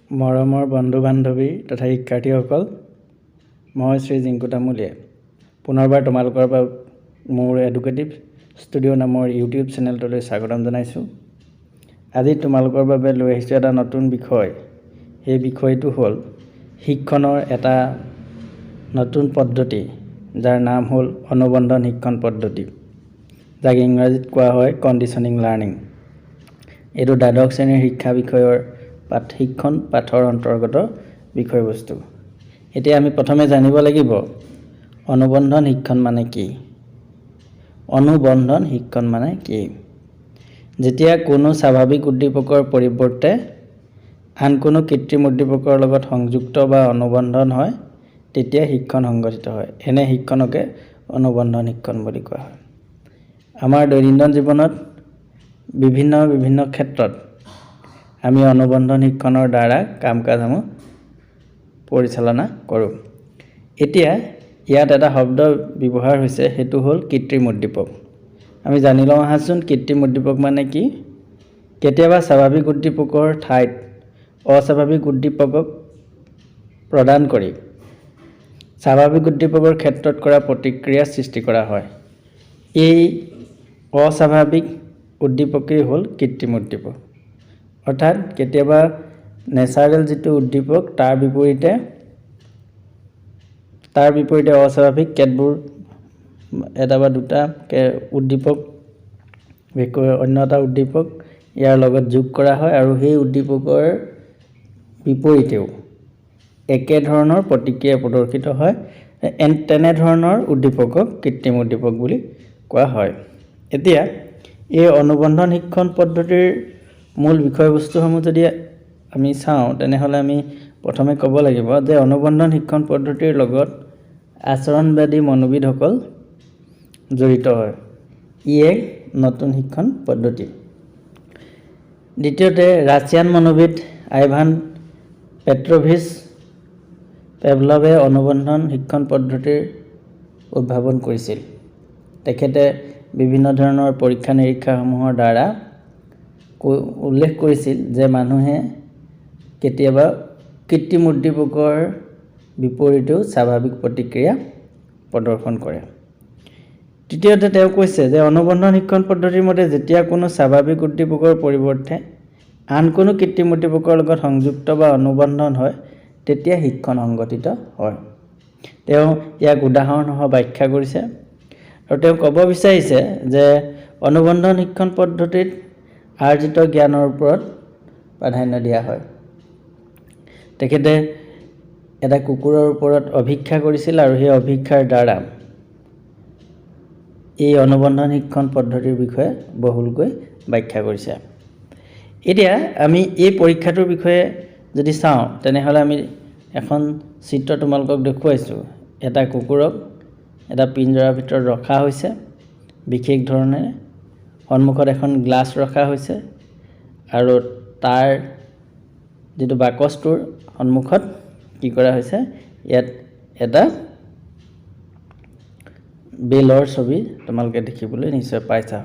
মৰমৰ বন্ধু বান্ধৱী তথা শিক্ষাৰ্থীসকল, মই শ্ৰী জিংকু তামুলীয়ে পুনৰবাৰ তোমালোকৰ মোৰ এডুকেটিভ ষ্টুডিঅ' নামৰ ইউটিউব চেনেলটোলৈ স্বাগতম জনাইছোঁ। আজি তোমালোকৰ বাবে লৈ আহিছোঁ এটা নতুন বিষয়। সেই বিষয়টো হ'ল শিক্ষণৰ এটা নতুন পদ্ধতি, যাৰ নাম হ'ল অনুবন্ধন শিক্ষণ পদ্ধতি, যাক ইংৰাজীত কোৱা হয় কণ্ডিশ্যনিং লাৰ্ণিং। এইটো দ্বাদশ শ্ৰেণীৰ শিক্ষা বিষয়ৰ শিক্ষণ পাঠৰ অন্তৰ্গত বিষয়বস্তু। এতিয়া আমি প্ৰথমে জানিব লাগিব অনুবন্ধন শিক্ষণ মানে কি। অনুবন্ধন শিক্ষণ মানে কি? যেতিয়া কোনো স্বাভাৱিক উদ্দীপকৰ পৰিৱৰ্তে আন কোনো কৃত্ৰিম উদ্দীপকৰ লগত সংযুক্ত বা অনুবন্ধন হয়, তেতিয়া শিক্ষণ সংঘটিত হয়। এনে শিক্ষণকে অনুবন্ধন শিক্ষণ বুলি কোৱা হয়। আমাৰ দৈনন্দিন জীৱনত বিভিন্ন ক্ষেত্ৰত আমি অনুবন্ধন শিক্ষণৰ দ্বাৰা কাম কাজসমূহ পৰিচালনা কৰোঁ। এতিয়া ইয়াত এটা শব্দ ব্যৱহাৰ হৈছে, সেইটো হ'ল কৃত্ৰিম উদ্দীপক। আমি জানি লওঁ আহাচোন কৃত্ৰিম উদ্দীপক মানে কি। কেতিয়াবা স্বাভাৱিক উদ্দীপকৰ ঠাইত অস্বাভাৱিক উদ্দীপকক প্ৰদান কৰি স্বাভাৱিক উদ্দীপকৰ ক্ষেত্ৰত কৰা প্ৰতিক্ৰিয়াৰ সৃষ্টি কৰা হয়। এই অস্বাভাৱিক উদ্দীপকেই হ'ল কৃত্ৰিম উদ্দীপক। অৰ্থাৎ কেতিয়াবা নেচাৰেল যিটো উদ্দীপক তাৰ বিপৰীতে অস্বাভাৱিক কেতবোৰ এটা বা দুটা উদ্দীপক অন্য এটা উদ্দীপক ইয়াৰ লগত যোগ কৰা হয়, আৰু সেই উদ্দীপকৰ বিপৰীতেও একেধৰণৰ প্ৰতিক্ৰিয়া প্ৰদৰ্শিত হয়। তেনেধৰণৰ উদ্দীপকক কৃত্ৰিম উদ্দীপক বুলি কোৱা হয়। এতিয়া এই অনুবন্ধন শিক্ষণ পদ্ধতিৰ মূল বিষয়বস্তুসমূহ যদি আমি চাওঁ, তেনেহ'লে আমি প্ৰথমে ক'ব লাগিব যে অনুবন্ধন শিক্ষণ পদ্ধতিৰ লগত আচৰণবাদী মনোবিদসকল জড়িত হয়। ই এক নতুন শিক্ষণ পদ্ধতি। দ্বিতীয়তে ৰাছিয়ান মনোবিদ আইভান পেট্ৰভিচ পেভলভে অনুবন্ধন শিক্ষণ পদ্ধতিৰ উদ্ভাৱন কৰিছিল। তেখেতে বিভিন্ন ধৰণৰ পৰীক্ষা নিৰীক্ষাসমূহৰ দ্বাৰা উল্লেখ কৰিছিল যে মানুহে কেতিয়াবা কৃত্ৰিম উদ্দীপকৰ বিপৰীতেও স্বাভাৱিক প্ৰতিক্ৰিয়া প্ৰদৰ্শন কৰে। তৃতীয়তে তেওঁ কৈছে যে অনুবন্ধন শিক্ষণ পদ্ধতিৰ মতে যেতিয়া কোনো স্বাভাৱিক উদ্দীপকৰ পৰিৱৰ্তে আন কোনো কৃত্ৰিম উদ্দীপকৰ লগত সংযুক্ত বা অনুবন্ধন হয়, তেতিয়া শিক্ষণ সংঘটিত হয়। তেওঁ ইয়াক উদাহৰণসহ ব্যাখ্যা কৰিছে, আৰু তেওঁ ক'ব বিচাৰিছে যে অনুবন্ধন শিক্ষণ পদ্ধতিত আৰ্জিত জ্ঞানৰ ওপৰত প্ৰাধান্য দিয়া হয়। তেখেতে এটা কুকুৰৰ ওপৰত অভীক্ষা কৰিছিল, আৰু সেই অভীক্ষাৰ দ্বাৰা এই অনুবন্ধন শিক্ষণ পদ্ধতিৰ বিষয়ে বহুলকৈ ব্যাখ্যা কৰিছে। এতিয়া আমি এই পৰীক্ষাটোৰ বিষয়ে যদি চাওঁ, তেনেহ'লে আমি এখন চিত্ৰ তোমালোকক দেখুৱাইছোঁ। এটা কুকুৰক এটা পিঞ্জৰাৰ ভিতৰত ৰখা হৈছে বিশেষ ধৰণে। সন্মুখত এখন গ্লাছ ৰখা হৈছে, আৰু তাৰ যিটো বাকচটোৰ সন্মুখত কি কৰা হৈছে, ইয়াত এটা বেলৰ ছবি তোমালোকে দেখিবলৈ নিশ্চয় পাইছা।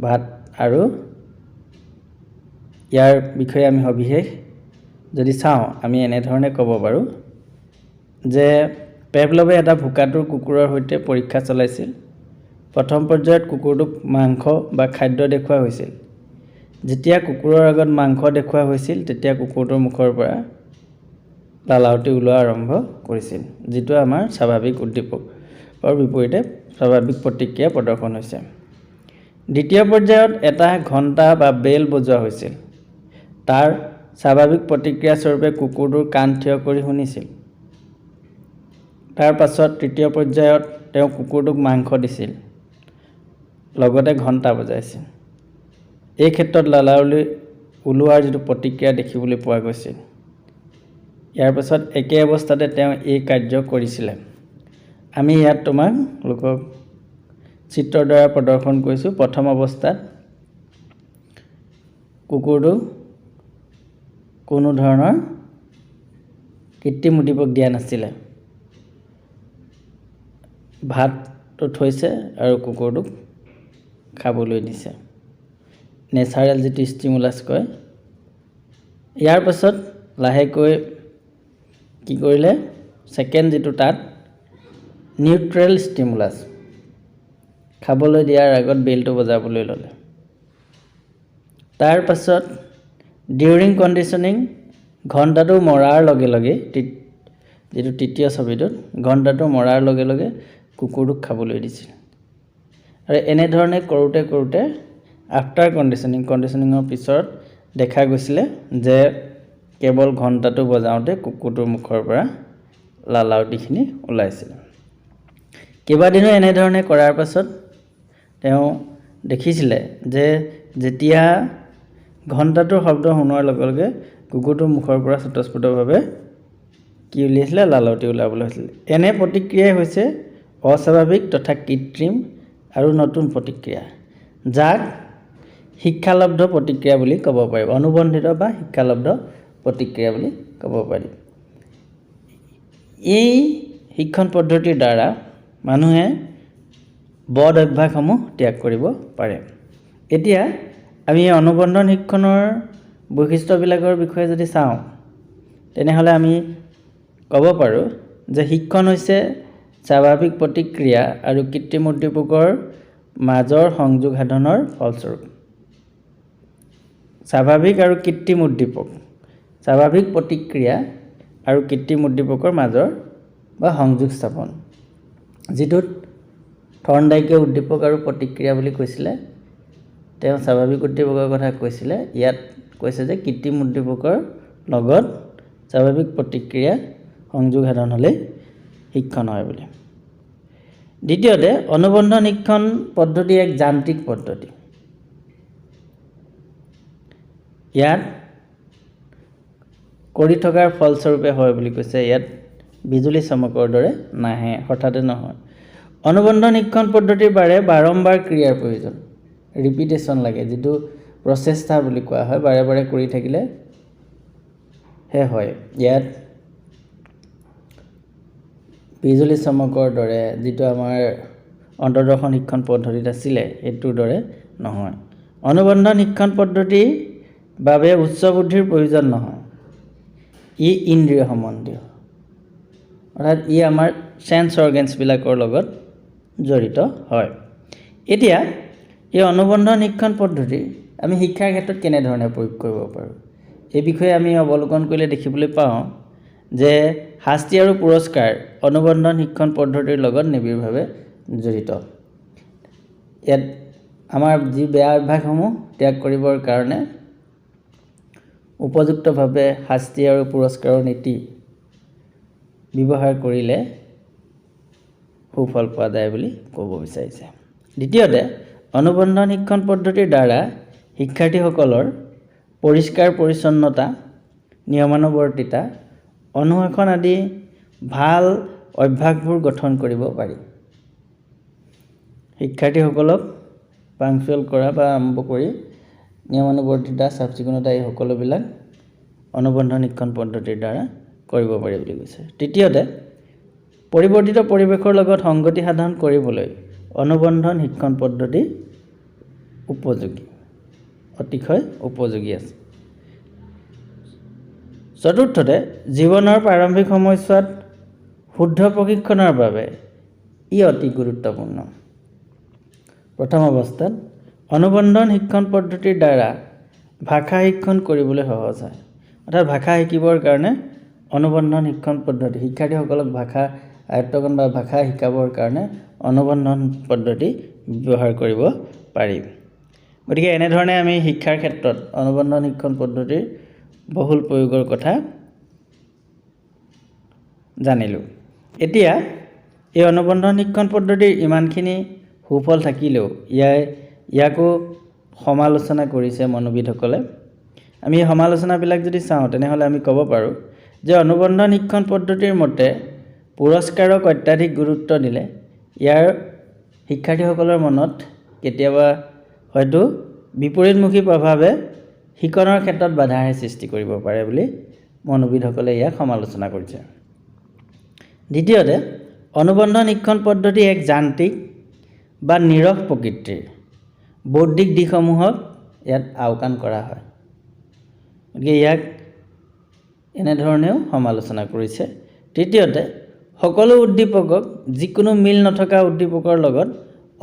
ভাত আৰু ইয়াৰ বিষয়ে আমি সবিশেষ যদি চাওঁ, আমি এনেধৰণে ক'ব পাৰোঁ যে পেভলভে এটা ভোকাতুৰ কুকুৰৰ সৈতে পৰীক্ষা চলাইছিল। প্ৰথম পৰ্যায়ত কুকুৰটোক মাংস বা খাদ্য দেখুওৱা হৈছিল। যেতিয়া কুকুৰৰ আগত মাংস দেখুওৱা হৈছিল, তেতিয়া কুকুৰটোৰ মুখৰ পৰা লালাৱতী ওলোৱা আৰম্ভ কৰিছিল, যিটো আমাৰ স্বাভাৱিক উদ্দীপকৰ বিপৰীতে স্বাভাৱিক প্ৰতিক্ৰিয়া প্ৰদৰ্শন হৈছে। দ্বিতীয় পৰ্যায়ত এটা ঘণ্টা বা বেল বজোৱা হৈছিল। তাৰ স্বাভাৱিক প্ৰতিক্ৰিয়া স্বৰূপে কুকুৰটোৰ কাণ থিয় কৰি শুনিছিল। তাৰ পাছত তৃতীয় পৰ্যায়ত তেওঁ কুকুৰটোক মাংস দিছিল, লগতে ঘণ্টা বজাইছিল। এই ক্ষেত্ৰত লালাৱলী ওলোৱাৰ যিটো প্ৰতিক্ৰিয়া দেখিবলৈ পোৱা গৈছিল। ইয়াৰ পাছত একে অৱস্থাতে তেওঁ এই কাৰ্য কৰিছিলে। আমি ইয়াত তোমালোকক চিত্ৰৰ দ্বাৰা প্ৰদৰ্শন কৰিছোঁ। প্ৰথম অৱস্থাত কুকুৰটো কোনো ধৰণৰ কৃত্ৰিম উদ্দীপক দিয়া নাছিলে। ভাতটো থৈছে আৰু কুকুৰটোক খাবলৈ দিছে। নেচাৰেল যিটো ষ্টিমুলাছ কয়। ইয়াৰ পাছত লাহেকৈ কি কৰিলে সেকেন্ড যেটো তাত নিউট্ৰেল ষ্টিমুলাছ খাবলৈ দিয়াৰ আগত বেলটো বজাবলৈ ল'লে তাৰ পাছত ডিউৰিং কণ্ডিশনিং ঘণ্টাটো মৰাৰ লগে লগে যেটো তৃতীয় ছবিটোত ঘণ্টাটো মৰাৰ লগে লগে কুকুৰটোক খাবলৈ দিছিল আৰু এনে ধৰণে কৰোতে আফটাৰ কণ্ডিশনিঙৰ পিছত দেখা গৈছিলে যে কেৱল ঘণ্টাটো বজাওঁতে কুকুৰটোৰ মুখৰ পৰা লালাউটিখিনি ওলাইছিল কেইবাদিনো এনে ধৰণে কৰাৰ পাছত তেওঁ দেখিছিলে যে যেতিয়া ঘণ্টাটোৰ শব্দ শুনাৰ লগে লগে কুকুৰটোৰ মুখৰ পৰা স্বতঃস্ফূৰ্তভাৱে কি উলিয়াইছিলে লালাউটি ওলাবলৈ হৈছিল এনে প্ৰতিক্ৰিয়াই হৈছে অস্বাভাৱিক তথা কৃত্ৰিম আৰু নতুন প্ৰতিক্ৰিয়া যাক শিক্ষালব্ধ প্ৰতিক্ৰিয়া বুলি ক'ব পাৰি অনুবন্ধিত বা শিক্ষালব্ধ প্ৰতিক্ৰিয়া বুলি ক'ব পাৰি এই শিক্ষণ পদ্ধতিৰ দ্বাৰা মানুহে বদ অভ্যাসসমূহ ত্যাগ কৰিব পাৰে এতিয়া আমি অনুবন্ধন শিক্ষণৰ বৈশিষ্ট্যবিলাকৰ বিষয়ে যদি চাওঁ তেনেহলে আমি ক'ব পাৰোঁ যে শিক্ষণ হৈছে স্বাভাৱিক প্ৰতিক্ৰিয়া আৰু কৃত্ৰিম উদ্দীপকৰ মাজৰ সংযোগ সাধনৰ ফলস্বৰূপ স্বাভাৱিক আৰু কৃত্ৰিম উদ্দীপক স্বাভাৱিক প্ৰতিক্ৰিয়া আৰু কৃত্ৰিম উদ্দীপকৰ মাজৰ বা সংযোগ স্থাপন যেটোত থৰ্নডাইকে উদ্দীপক আৰু প্ৰতিক্ৰিয়া বুলি কৈছিলে তেওঁ স্বাভাৱিক উদ্দীপকৰ কথা কৈছিলে ইয়াত কৈছে যে কৃত্ৰিম উদ্দীপকৰ লগত স্বাভাৱিক প্ৰতিক্ৰিয়া সংযোগ সাধন হ'লে শিক্ষণ হয় বুলি দ্বিতীয়তে অনুবন্ধন শিক্ষণ পদ্ধতি এক যান্ত্ৰিক পদ্ধতি ইয়াত কৰি থকাৰ ফলস্বৰূপে হয় বুলি কৈছে ইয়াত বিজুলী চমকৰ দৰে নাহে হঠাতে নহয় অনুবন্ধন শিক্ষণ পদ্ধতিৰ বাৰে বাৰম্বাৰ ক্ৰিয়াৰ প্ৰয়োজন ৰিপিটেশন লাগে যেটো প্ৰচেষ্টা বুলি কোৱা হয় বাৰে বাৰে কৰি থাকিলে হে হয় ইয়াত বিজুলী চমকৰ দৰে যেটো আমাৰ অন্তৰ্দৰ্শন শিক্ষণ পদ্ধতিত আছিল এটোৰ দৰে নহয় অনুবন্ধন শিক্ষণ পদ্ধতি বাবে উচ্চ বুদ্ধিৰ প্ৰয়োজন নহয় ই ইন্দ্ৰিয় সম্বন্ধীয় অৰ্থাৎ ই আমাৰ সেন্স অৰ্গানছ বিলাকৰ লগত জড়িত হয় এতিয়া এই অনুবন্ধন শিক্ষণ পদ্ধতি আমি শিক্ষাৰ ক্ষেত্ৰত কেনে ধৰণে প্ৰয়োগ কৰিব পাৰোঁ এই বিষয়ে আমি অৱলোকন কৰিলে দেখিবলৈ পাওঁ যে শাস্তি আৰু পুৰস্কাৰ অনুবন্ধন শিক্ষণ পদ্ধতিৰ লগত নিবিড়ভাৱে জড়িত ইয়াত আমাৰ যি বেয়া অভ্যাসসমূহ ত্যাগ কৰিবৰ কাৰণে উপযুক্তভাৱে শাস্তি আৰু পুৰস্কাৰৰ নীতি ব্যৱহাৰ কৰিলে সুফল পোৱা যায় বুলি ক'ব বিচাৰিছে দ্বিতীয়তে অনুবন্ধন শিক্ষণ পদ্ধতিৰ দ্বাৰা শিক্ষাৰ্থীসকলৰ পৰিষ্কাৰ পৰিচ্ছন্নতা নিয়মানুৱৰ্তিতা অনুশাসন আদি ভাল অভ্যাসবোৰ গঠন কৰিব পাৰি শিক্ষাৰ্থীসকলক পাংচুৱেল কৰা বা আৰম্ভ কৰি নিয়মানুৱৰ্তিতা চাফচিকুণতা এই সকলোবিলাক অনুবন্ধন শিক্ষণ পদ্ধতিৰ দ্বাৰা কৰিব পাৰি বুলি কৈছে তৃতীয়তে পৰিৱৰ্তিত পৰিৱেশৰ লগত সংগতি সাধন কৰিবলৈ অনুবন্ধন শিক্ষণ পদ্ধতি উপযোগী অতিশয় উপযোগী আছে চতুৰ্থতে জীৱনৰ প্ৰাৰম্ভিক সময়ছোৱাত শুদ্ধ প্ৰশিক্ষণৰ বাবে ই অতি গুৰুত্বপূৰ্ণ প্ৰথম অৱস্থাত অনুবন্ধন শিক্ষণ পদ্ধতিৰ দ্বাৰা ভাষা শিক্ষণ কৰিবলৈ সহজ হয় অৰ্থাৎ ভাষা শিকিবৰ কাৰণে অনুবন্ধন শিক্ষণ পদ্ধতি শিক্ষাৰ্থীসকলক ভাষা আয়ত্তকৰণ বা ভাষা শিকাবৰ কাৰণে অনুবন্ধন পদ্ধতি ব্যৱহাৰ কৰিব পাৰি গতিকে এনে ধৰণে আমি শিক্ষাৰ ক্ষেত্ৰত অনুবন্ধন শিক্ষণ পদ্ধতিৰ বহুল প্ৰয়োগৰ কথা জানিলোঁ এতিয়া এই অনুবন্ধন শিক্ষণ পদ্ধতিৰ ইমানখিনি সুফল থাকিলেও ইয়াকো সমালোচনা কৰিছে মনোবিদসকলে আমি সমালোচনাবিলাক যদি চাওঁ তেনেহলে আমি ক'ব পাৰোঁ যে অনুবন্ধন শিক্ষণ পদ্ধতিৰ মতে পুৰস্কাৰক অত্যাধিক গুৰুত্ব দিলে ইয়াৰ শিক্ষাৰ্থীসকলৰ মনত কেতিয়াবা হয়তো বিপৰীতমুখী প্ৰভাৱে শিক্ষণৰ ক্ষেত্ৰত বাধাৰ সৃষ্টি কৰিব পাৰে বুলি মনোবিদসকলে ইয়াক সমালোচনা কৰিছে দ্বিতীয়তে অনুবন্ধন শিক্ষণ পদ্ধতি এক যান্ত্ৰিক বা নিৰস প্ৰকৃতিৰ বৌদ্ধিক দিশসমূহক ইয়াত আওকাণ কৰা হয় গতিকে ইয়াক এনেধৰণেও সমালোচনা কৰিছে। তৃতীয়তে, সকলো উদ্দীপকক যিকোনো মিল নথকা উদ্দীপকৰ লগত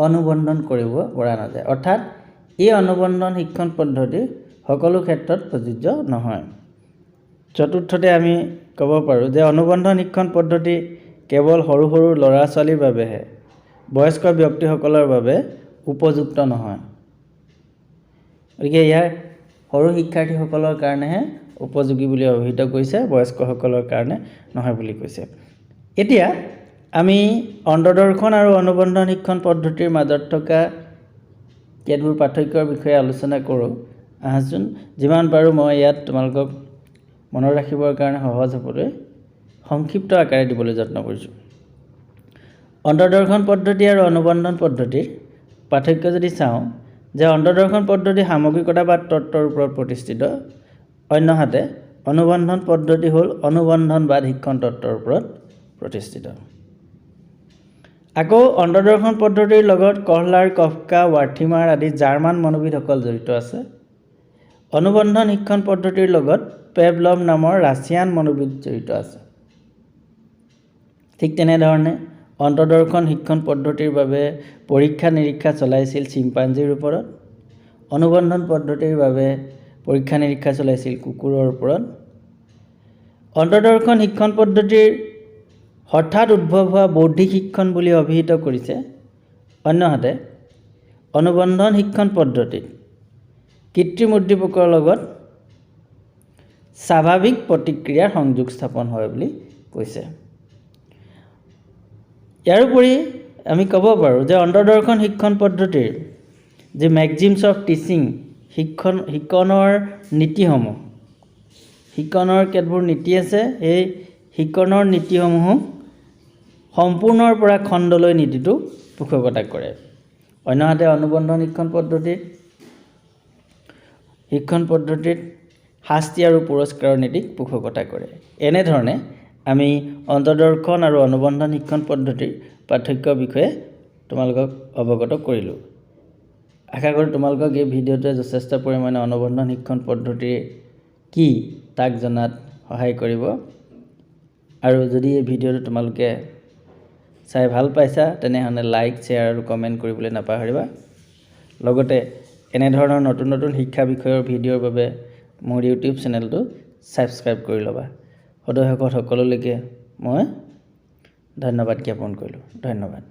অনুবন্ধন কৰিব পৰা নাযায়, অৰ্থাৎ এই অনুবন্ধন শিক্ষণ পদ্ধতি সকলো ক্ষেত্ৰত প্ৰযোজ্য নহয়। চতুৰ্থতে আমি ক'ব পাৰোঁ যে অনুবন্ধন শিক্ষণ পদ্ধতি কেৱল সৰু সৰু ল'ৰা ছোৱালীৰ বাবেহে, বয়স্ক ব্যক্তিসকলৰ বাবে উপযুক্ত নহয়। গতিকে ইয়াৰ সৰু শিক্ষাৰ্থীসকলৰ কাৰণেহে উপযোগী বুলি অভিহিত কৰিছে, বয়স্কসকলৰ কাৰণে নহয় বুলি কৈছে। এতিয়া আমি অন্তৰ্দৰ্শন আৰু অনুবন্ধন শিক্ষণ পদ্ধতিৰ মাজত থকা কেতবোৰ পাৰ্থক্যৰ বিষয়ে আলোচনা কৰোঁ। আহাচোন, যিমান পাৰোঁ মই ইয়াত তোমালোকক মনত ৰাখিবৰ কাৰণে সহজ হ'বলৈ সংক্ষিপ্ত আকাৰে দিবলৈ যত্ন কৰিছোঁ। অন্তৰ্দৰ্শন পদ্ধতি আৰু অনুবন্ধন পদ্ধতিৰ পাৰ্থক্য যদি চাওঁ, যে অন্তৰ্দৰ্শন পদ্ধতি সামগ্ৰিকতা বা তত্ত্বৰ ওপৰত প্ৰতিষ্ঠিত, অন্যহাতে অনুবন্ধন পদ্ধতি হ'ল অনুবন্ধনবাদ শিক্ষণ তত্ত্বৰ ওপৰত প্ৰতিষ্ঠিত। আকৌ অন্তৰ্দৰ্শন পদ্ধতিৰ লগত কহলাৰ, কফকা, ৱাৰ্থিমাৰ আদি জাৰ্মান মনোবিদসকল জড়িত আছে। অনুবন্ধন শিক্ষণ পদ্ধতিৰ লগত পেভলভ নামৰ ৰাছিয়ান মনোবিদ জড়িত আছে। ঠিক তেনেধৰণে অন্তৰ্দৰ্শন শিক্ষণ পদ্ধতিৰ বাবে পৰীক্ষা নিৰীক্ষা চলাইছিল চিম্পাঞ্জীৰ ওপৰত, অনুবন্ধন পদ্ধতিৰ বাবে পৰীক্ষা নিৰীক্ষা চলাইছিল কুকুৰৰ ওপৰত। অন্তৰ্দৰ্শন শিক্ষণ পদ্ধতিৰ হঠাৎ উদ্ভৱ হোৱা বৌদ্ধিক শিক্ষণ বুলি অভিহিত কৰিছে, অন্যহাতে অনুবন্ধন শিক্ষণ পদ্ধতিত কৃত্ৰিম উদ্দীপকৰ লগত স্বাভাৱিক প্ৰতিক্ৰিয়াৰ সংযোগ স্থাপন হয় বুলি কৈছে। ইয়াৰোপৰি আমি ক'ব পাৰোঁ যে অন্তৰ্দৰ্শন শিক্ষণ পদ্ধতিৰ যি মেক্সিমছ অফ টিচিং, শিক্ষণৰ নীতিসমূহ, শিক্ষণৰ কেতবোৰ নীতি আছে, এই শিক্ষণৰ নীতিসমূহক সম্পূৰ্ণৰ পৰা খণ্ডলৈ নীতিটো পোষকতা কৰে। অন্যহাতে অনুবন্ধন শিক্ষণ পদ্ধতিত শাস্তি আৰু পুৰস্কাৰৰ নীতিক পোষকতা কৰে। এনেধৰণে আমি অন্তৰ্দৰ্শন আৰু অনুবন্ধন শিক্ষণ পদ্ধতিৰ পাৰ্থক্যৰ বিষয়ে তোমালোকক অৱগত কৰিলোঁ। আশা কৰোঁ তোমালোকক এই ভিডিঅ'টোৱে যথেষ্ট পৰিমাণে অনুবন্ধন শিক্ষণ পদ্ধতি কি তাক জনাত সহায় কৰিব। আৰু যদি এই ভিডিঅ'টো তোমালোকে চাই ভাল পাইছা, তেনেহ'লে লাইক, শ্বেয়াৰ আৰু কমেণ্ট কৰিবলৈ নাপাহৰিবা। লগতে এনেধৰণৰ নতুন নতুন শিক্ষা বিষয়ৰ ভিডিঅ'ৰ বাবে মোৰ ইউটিউব চেনেলটো ছাবস্ক্ৰাইব কৰি ল'বা। সদয় ভকত সকলোলৈকে মই ধন্যবাদ জ্ঞাপন কৰিলোঁ। ধন্যবাদ।